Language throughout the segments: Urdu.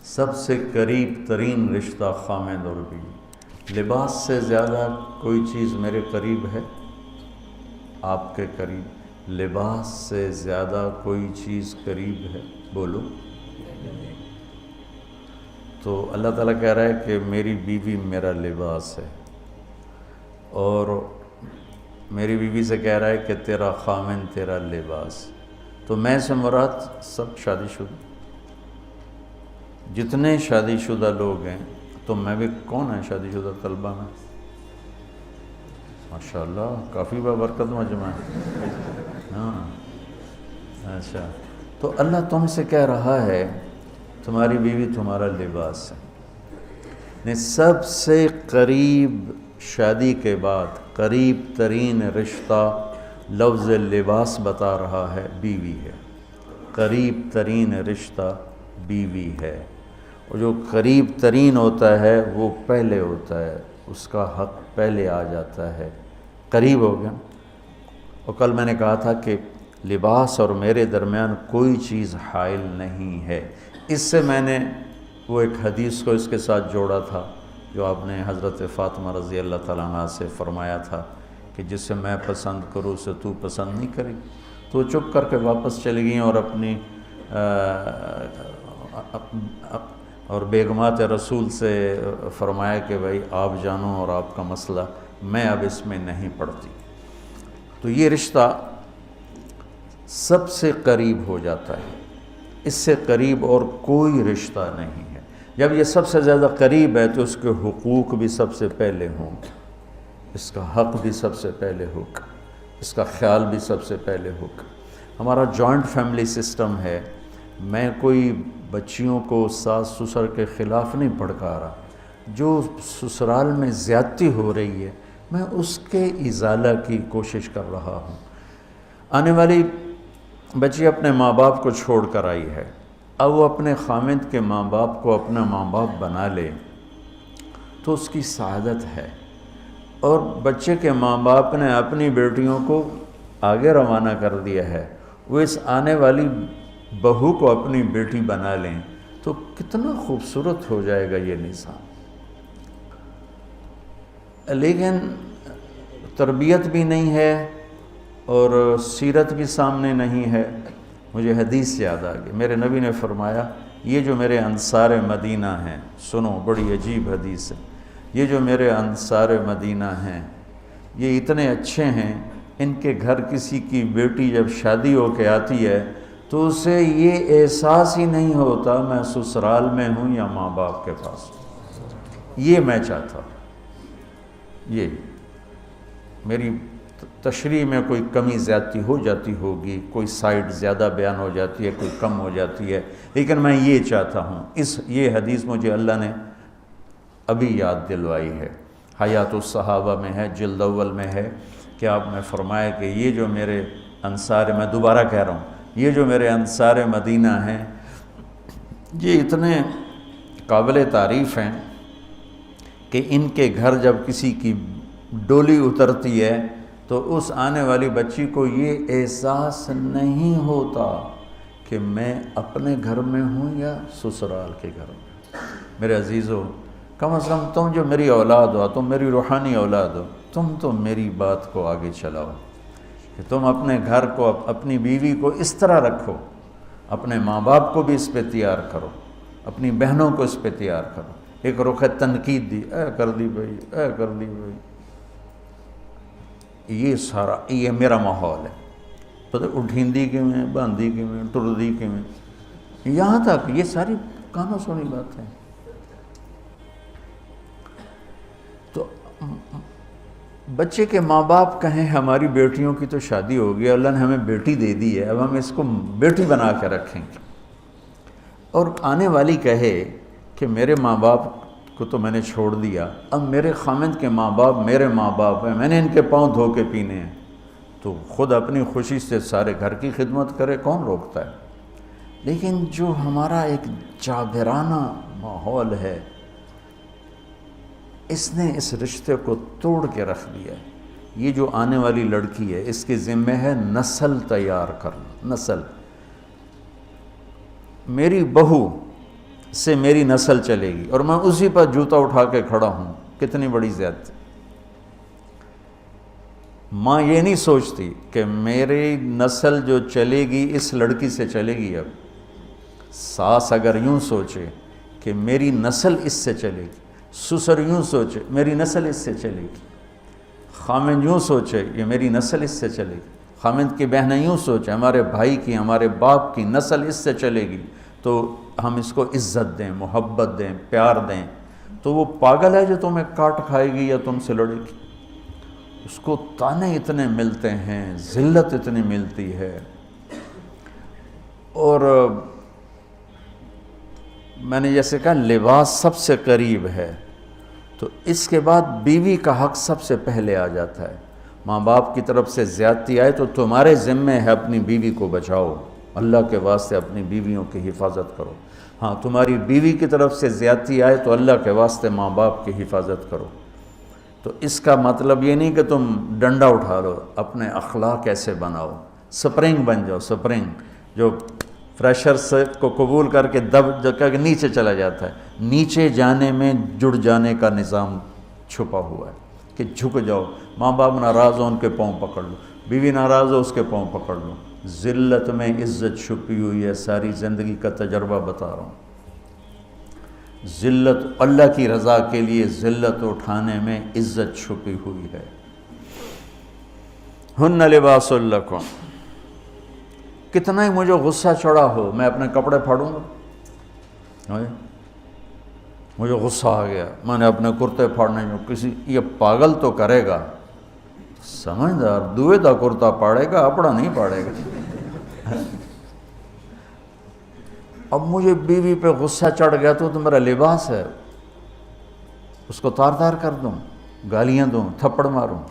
سب سے قریب ترین رشتہ خامند اور بیوی۔ لباس سے زیادہ کوئی چیز میرے قریب ہے؟ آپ کے قریب لباس سے زیادہ کوئی چیز قریب ہے؟ بولو۔ تو اللہ تعالیٰ کہہ رہا ہے کہ میری بیوی میرا لباس ہے، اور میری بیوی سے کہہ رہا ہے کہ تیرا خامند تیرا لباس۔ تو میں سے مراد سب شادی شدہ، جتنے شادی شدہ لوگ ہیں، تو میں بھی کون ہے شادی شدہ طلبہ میں؟ ماشاءاللہ کافی بابرکت مجمع ہے۔ ہاں اچھا، تو اللہ تم سے کہہ رہا ہے تمہاری بیوی تمہارا لباس ہے۔ سب سے قریب شادی کے بعد قریب ترین رشتہ لفظ لباس بتا رہا ہے بیوی ہے، قریب ترین رشتہ بیوی ہے، اور جو قریب ترین ہوتا ہے وہ پہلے ہوتا ہے، اس کا حق پہلے آ جاتا ہے، قریب ہو گیا۔ اور کل میں نے کہا تھا کہ لباس اور میرے درمیان کوئی چیز حائل نہیں ہے۔ اس سے میں نے وہ ایک حدیث کو اس کے ساتھ جوڑا تھا جو آپ نے حضرت فاطمہ رضی اللہ تعالیٰ عنہ سے فرمایا تھا کہ جسے میں پسند کروں اسے تو پسند نہیں کرے۔ تو چپ کر کے واپس چلی گئیں اور اپنی اور بیگمات رسول سے فرمایا کہ بھائی آپ جانو اور آپ کا مسئلہ، میں اب اس میں نہیں پڑتی۔ تو یہ رشتہ سب سے قریب ہو جاتا ہے، اس سے قریب اور کوئی رشتہ نہیں ہے۔ جب یہ سب سے زیادہ قریب ہے تو اس کے حقوق بھی سب سے پہلے ہوں گے، اس کا حق بھی سب سے پہلے ہوگا، اس کا خیال بھی سب سے پہلے ہوگا۔ ہمارا جوائنٹ فیملی سسٹم ہے، میں کوئی بچیوں کو ساس سسر کے خلاف نہیں بھڑکا رہا، جو سسرال میں زیادتی ہو رہی ہے میں اس کے ازالہ کی کوشش کر رہا ہوں۔ آنے والی بچی اپنے ماں باپ کو چھوڑ کر آئی ہے، اب وہ اپنے خامند کے ماں باپ کو اپنا ماں باپ بنا لے تو اس کی سعادت ہے، اور بچے کے ماں باپ نے اپنی بیٹیوں کو آگے روانہ کر دیا ہے، وہ اس آنے والی بہو کو اپنی بیٹی بنا لیں تو کتنا خوبصورت ہو جائے گا یہ نظام۔ لیکن تربیت بھی نہیں ہے اور سیرت بھی سامنے نہیں ہے۔ مجھے حدیث یاد آ گئی، میرے نبی نے فرمایا یہ جو میرے انصار مدینہ ہیں، سنو بڑی عجیب حدیث ہے، یہ جو میرے انصار مدینہ ہیں یہ اتنے اچھے ہیں، ان کے گھر کسی کی بیٹی جب شادی ہو کے آتی ہے تو اسے یہ احساس ہی نہیں ہوتا میں سسرال میں ہوں یا ماں باپ کے پاس ہوں۔ یہ میں چاہتا ہوں، یہ میری تشریح میں کوئی کمی زیادتی ہو جاتی ہوگی، کوئی سائڈ زیادہ بیان ہو جاتی ہے، کوئی کم ہو جاتی ہے، لیکن میں یہ چاہتا ہوں۔ یہ حدیث مجھے اللہ نے ابھی یاد دلوائی ہے، حیات الصحابہ میں ہے، جلد اول میں ہے، کہ آپ نے فرمایا کہ یہ جو میرے انصار، میں دوبارہ کہہ رہا ہوں، یہ جو میرے انصار مدینہ ہیں یہ اتنے قابل تعریف ہیں کہ ان کے گھر جب کسی کی ڈولی اترتی ہے تو اس آنے والی بچی کو یہ احساس نہیں ہوتا کہ میں اپنے گھر میں ہوں یا سسرال کے گھر میں۔ میرے عزیزو، کم از کم تم جو میری اولاد ہو، تم میری روحانی اولاد ہو، تم تو میری بات کو آگے چلاؤ کہ تم اپنے گھر کو، اپنی بیوی کو اس طرح رکھو، اپنے ماں باپ کو بھی اس پہ تیار کرو، اپنی بہنوں کو اس پہ تیار کرو۔ ایک رخ تنقید دی، اے کر دی بھائی، اے کر دی بھائی، یہ سارا یہ میرا ماحول ہے۔ پتہ اٹھیندی کے میں، باندھی کے میں، ٹردی کے میں، یہاں تک یہ ساری کہاں سنی بات ہے۔ تو بچے کے ماں باپ کہیں ہماری بیٹیوں کی تو شادی ہو گئی، اللہ نے ہمیں بیٹی دے دی ہے، اب ہم اس کو بیٹی بنا کے رکھیں گے، اور آنے والی کہے کہ میرے ماں باپ کو تو میں نے چھوڑ دیا، اب میرے خامند کے ماں باپ میرے ماں باپ ہیں، میں نے ان کے پاؤں دھو کے پینے ہیں، تو خود اپنی خوشی سے سارے گھر کی خدمت کرے، کون روکتا ہے؟ لیکن جو ہمارا ایک جابرانہ ماحول ہے، اس نے اس رشتے کو توڑ کے رکھ دیا ہے۔ یہ جو آنے والی لڑکی ہے اس کے ذمہ ہے نسل تیار کرنا، نسل۔ میری بہو سے میری نسل چلے گی، اور میں اسی پر جوتا اٹھا کے کھڑا ہوں۔ کتنی بڑی زیادتی۔ ماں یہ نہیں سوچتی کہ میری نسل جو چلے گی اس لڑکی سے چلے گی۔ اب ساس اگر یوں سوچے کہ میری نسل اس سے چلے گی، سسر یوں سوچے میری نسل اس سے چلے گی، خامند یوں سوچے یہ میری نسل اس سے چلے گی، خامند کی بہنیں یوں سوچیں ہمارے بھائی کی، ہمارے باپ کی نسل اس سے چلے گی، تو ہم اس کو عزت دیں، محبت دیں، پیار دیں، تو وہ پاگل ہے جو تمہیں کاٹ کھائے گی یا تم سے لڑے گی۔ اس کو تانے اتنے ملتے ہیں، ذلت اتنی ملتی ہے۔ اور میں نے جیسے کہا لباس سب سے قریب ہے، تو اس کے بعد بیوی کا حق سب سے پہلے آ جاتا ہے۔ ماں باپ کی طرف سے زیادتی آئے تو تمہارے ذمے ہے اپنی بیوی کو بچاؤ، اللہ کے واسطے اپنی بیویوں کی حفاظت کرو۔ ہاں تمہاری بیوی کی طرف سے زیادتی آئے تو اللہ کے واسطے ماں باپ کی حفاظت کرو۔ تو اس کا مطلب یہ نہیں کہ تم ڈنڈا اٹھا لو، اپنے اخلاق ایسے بناؤ، سپرنگ بن جاؤ، سپرنگ جو فریشر سے کو قبول کر کے دب کر کے نیچے چلا جاتا ہے، نیچے جانے میں جڑ جانے کا نظام چھپا ہوا ہے کہ جھک جاؤ۔ ماں باپ ناراض ہو ان کے پاؤں پکڑ لو، بیوی ناراض ہو اس کے پاؤں پکڑ لو۔ ذلت میں عزت چھپی ہوئی ہے، ساری زندگی کا تجربہ بتا رہا ہوں۔ ذلت اللہ کی رضا کے لیے ذلت اٹھانے میں عزت چھپی ہوئی ہے۔ ہن لباس لکم، کتنا ہی مجھے غصہ چڑھا ہو میں اپنے کپڑے پھاڑوں گا۔ مجھے غصہ آ گیا، میں نے اپنے کرتے پھاڑنے میں کسی یہ پاگل تو کرے گا، سمجھدار دوئے دا کرتا پاڑے گا، اپنا نہیں پاڑے گا۔ اب مجھے بیوی پہ غصہ چڑھ گیا تو میرا لباس ہے، اس کو تار تار کر دوں، گالیاں دوں، تھپڑ ماروں،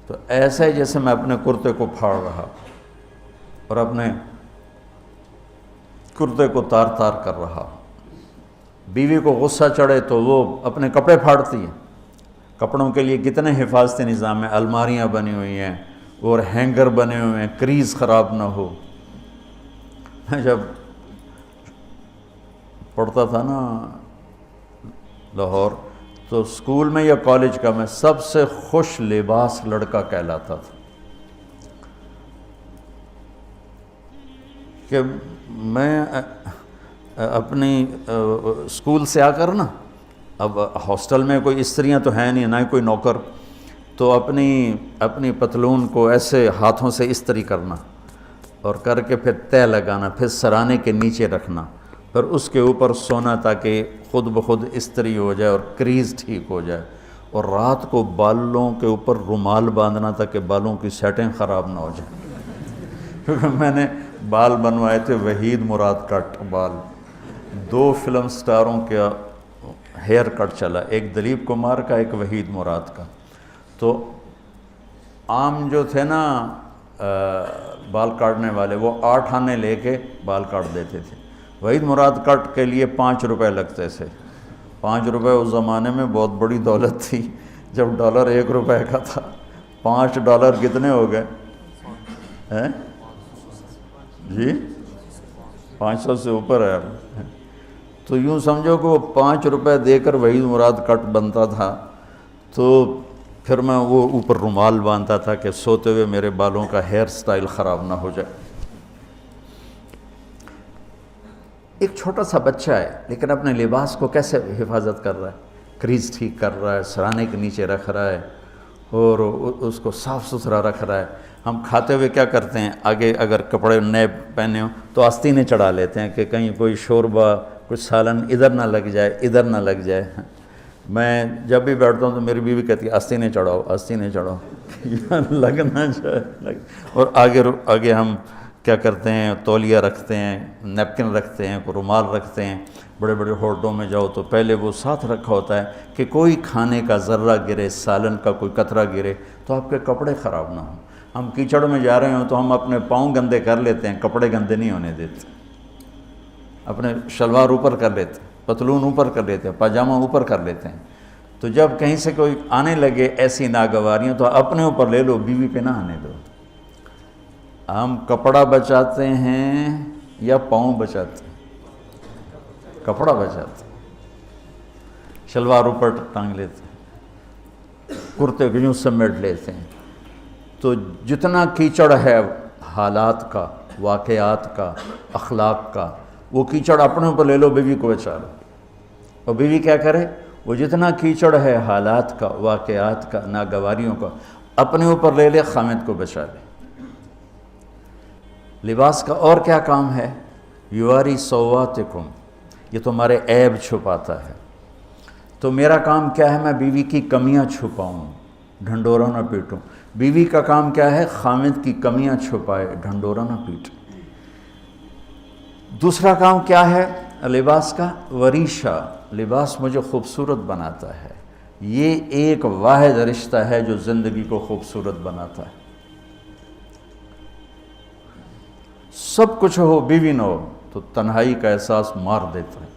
تو ایسا ہی جیسے میں اپنے کرتے کو پھاڑ رہا اور اپنے کرتے کو تار تار کر رہا۔ بیوی کو غصہ چڑھے تو وہ اپنے کپڑے پھاڑتی ہے۔ کپڑوں کے لیے کتنے حفاظتی نظام ہیں، الماریاں بنی ہوئی ہیں اور ہینگر بنے ہوئے ہیں، کریز خراب نہ ہو۔ میں جب پڑھتا تھا نا لاہور، تو اسکول میں یا کالج کا میں سب سے خوش لباس لڑکا کہلاتا تھا، کہ میں اپنی اسکول سے آ کر نا، اب ہاسٹل میں کوئی استریاں تو ہیں نہیں، نہ ہی کوئی نوکر، تو اپنی پتلون کو ایسے ہاتھوں سے استری کرنا اور کر کے پھر تہ لگانا، پھر سرانے کے نیچے رکھنا، پھر اس کے اوپر سونا تاکہ خود بخود استری ہو جائے اور کریز ٹھیک ہو جائے، اور رات کو بالوں کے اوپر رومال باندھنا تاکہ بالوں کی سیٹنگ خراب نہ ہو جائے۔ کیونکہ میں نے بال بنوائے تھے وحید مراد کٹ بال، 2 فلم سٹاروں کا ہیئر کٹ چلا، ایک دلیپ کمار کا، ایک وحید مراد کا۔ تو عام جو تھے نا بال کاٹنے والے، وہ 8 آنے لے کے بال کاٹ دیتے تھے۔ وحید مراد کٹ کے لیے 5 روپے لگتے تھے۔ 5 روپے اس زمانے میں بہت بڑی دولت تھی، جب ڈالر 1 روپے کا تھا۔ $5 کتنے ہو گئے ہیں جی؟ 500 سے اوپر ہے۔ تو یوں سمجھو کہ وہ 5 روپے دے کر وحید مراد کٹ بنتا تھا، تو پھر میں وہ اوپر رومال باندھتا تھا کہ سوتے ہوئے میرے بالوں کا ہیئر سٹائل خراب نہ ہو جائے۔ ایک چھوٹا سا بچہ ہے لیکن اپنے لباس کو کیسے حفاظت کر رہا ہے، کریز ٹھیک کر رہا ہے، سرانے کے نیچے رکھ رہا ہے اور اس کو صاف ستھرا رکھ رہا ہے۔ ہم کھاتے ہوئے کیا کرتے ہیں، آگے اگر کپڑے نئے پہنے ہوں تو آستینے چڑھا لیتے ہیں کہ کہیں کوئی شوربہ کچھ سالن ادھر نہ لگ جائے، ادھر نہ لگ جائے۔ میں جب بھی بیٹھتا ہوں تو میری بیوی کہتی ہے آستینے چڑھاؤ، آستینے چڑھاؤ، لگ نہ جائے۔ اور آگے ہم کیا کرتے ہیں، تولیہ رکھتے ہیں، نیپکن رکھتے ہیں، رومال رکھتے ہیں۔ بڑے بڑے ہوٹلوں میں جاؤ تو پہلے وہ ساتھ رکھا ہوتا ہے کہ کوئی کھانے کا ذرہ گرے، سالن کا کوئی قطرہ گرے تو آپ کے کپڑے خراب نہ ہوں۔ ہم کیچڑ میں جا رہے ہوں تو ہم اپنے پاؤں گندے کر لیتے ہیں، کپڑے گندے نہیں ہونے دیتے۔ اپنے شلوار اوپر کر لیتے ہیں، پتلون اوپر کر لیتے ہیں، پاجامہ اوپر کر لیتے ہیں۔ تو جب کہیں سے کوئی آنے لگے ایسی ناگواریاں تو اپنے اوپر لے لو، بیوی پہ نہ آنے دو۔ ہم کپڑا بچاتے ہیں یا پاؤں بچاتے ہیں؟ کپڑا بچاتے ہیں، شلوار اوپر ٹانگ لیتے ہیں، کرتے کو یوں سمیٹ لیتے ہیں. تو جتنا کیچڑ ہے حالات کا، واقعات کا، اخلاق کا، وہ کیچڑ اپنے اوپر لے لو، بیوی کو بچا لو. اور بیوی کیا کرے؟ وہ جتنا کیچڑ ہے حالات کا، واقعات کا، ناگواریوں کا، اپنے اوپر لے لے، خامد کو بچا لے. لباس کا اور کیا کام ہے؟ یواری سواتکم، یہ تمہارے عیب چھپاتا ہے. تو میرا کام کیا ہے؟ میں بیوی کی کمیاں چھپاؤں، ڈھنڈورا نہ پیٹوں. بیوی کا کام کیا ہے؟ خامد کی کمیاں چھپائے، ڈھنڈورا نہ پیٹے. دوسرا کام کیا ہے لباس کا؟ وریشہ، لباس مجھے خوبصورت بناتا ہے. یہ ایک واحد رشتہ ہے جو زندگی کو خوبصورت بناتا ہے. سب کچھ ہو، بیوی نہ ہو تو تنہائی کا احساس مار دیتا ہے.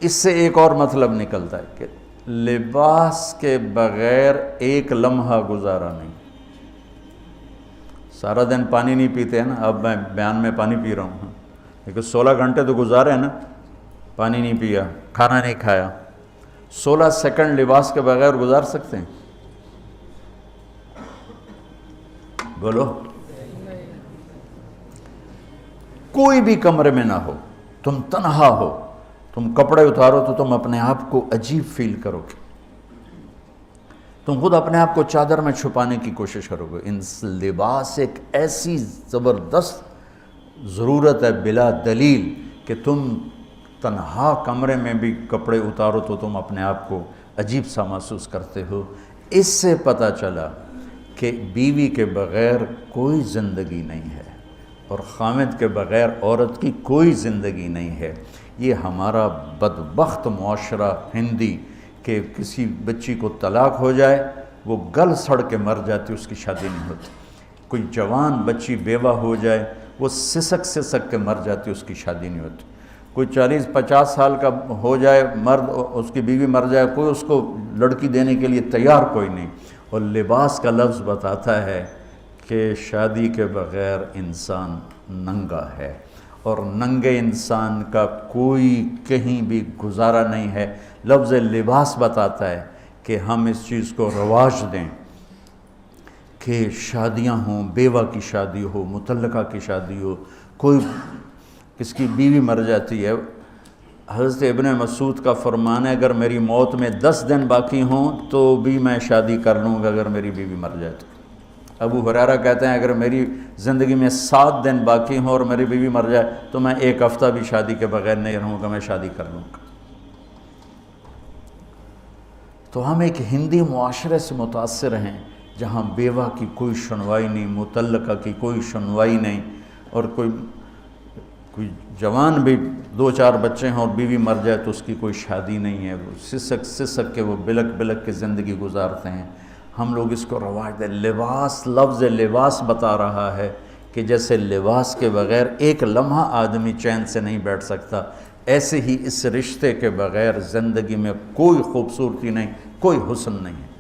اس سے ایک اور مطلب نکلتا ہے کہ لباس کے بغیر ایک لمحہ گزارا نہیں. سارا دن پانی نہیں پیتے ہیں نا، اب میں بیان میں پانی پی رہا ہوں، لیکن 16 گھنٹے تو گزارے ہیں نا، پانی نہیں پیا، کھانا نہیں کھایا. 16 سیکنڈ لباس کے بغیر گزار سکتے ہیں؟ بولو. کوئی بھی کمرے میں نہ ہو، تم تنہا ہو، تم کپڑے اتارو تو تم اپنے آپ کو عجیب فیل کرو گے. تم خود اپنے آپ کو چادر میں چھپانے کی کوشش کرو گے. ان لباس ایک ایسی زبردست ضرورت ہے بلا دلیل کہ تم تنہا کمرے میں بھی کپڑے اتارو تو تم اپنے آپ کو عجیب سا محسوس کرتے ہو. اس سے پتہ چلا کہ بیوی کے بغیر کوئی زندگی نہیں ہے اور خامد کے بغیر عورت کی کوئی زندگی نہیں ہے. یہ ہمارا بدبخت معاشرہ ہندی کہ کسی بچی کو طلاق ہو جائے وہ گل سڑ کے مر جاتی، اس کی شادی نہیں ہوتی. کوئی جوان بچی بیوہ ہو جائے وہ سسک سسک کے مر جاتی، اس کی شادی نہیں ہوتی. کوئی 40-50 سال کا ہو جائے مرد، اس کی بیوی مر جائے، کوئی اس کو لڑکی دینے کے لیے تیار کوئی نہیں. اور لباس کا لفظ بتاتا ہے کہ شادی کے بغیر انسان ننگا ہے، اور ننگے انسان کا کوئی کہیں بھی گزارا نہیں ہے. لفظ لباس بتاتا ہے کہ ہم اس چیز کو رواج دیں کہ شادیاں ہوں، بیوہ کی شادی ہو، مطلقہ کی شادی ہو، کوئی کس کی بیوی مر جاتی ہے. حضرت ابن مسعود کا فرمان ہے اگر میری موت میں 10 دن باقی ہوں تو بھی میں شادی کر لوں گا اگر میری بیوی مر جائے تو. ابو ہریرہ کہتے ہیں اگر میری زندگی میں 7 دن باقی ہوں اور میری بیوی مر جائے تو میں 1 ہفتہ بھی شادی کے بغیر نہیں رہوں گا، میں شادی کر لوں گا. تو ہم ایک ہندی معاشرے سے متاثر ہیں جہاں بیوہ کی کوئی سنوائی نہیں، مطلقہ کی کوئی سنوائی نہیں، اور کوئی جوان بھی 2-4 بچے ہیں اور بیوی مر جائے تو اس کی کوئی شادی نہیں ہے. وہ سسک سسک کے وہ بلک بلک کے زندگی گزارتے ہیں. ہم لوگ اس کو رواج دیں. لباس، لفظ لباس بتا رہا ہے کہ جیسے لباس کے بغیر ایک لمحہ آدمی چین سے نہیں بیٹھ سکتا، ایسے ہی اس رشتے کے بغیر زندگی میں کوئی خوبصورتی نہیں، کوئی حسن نہیں ہے.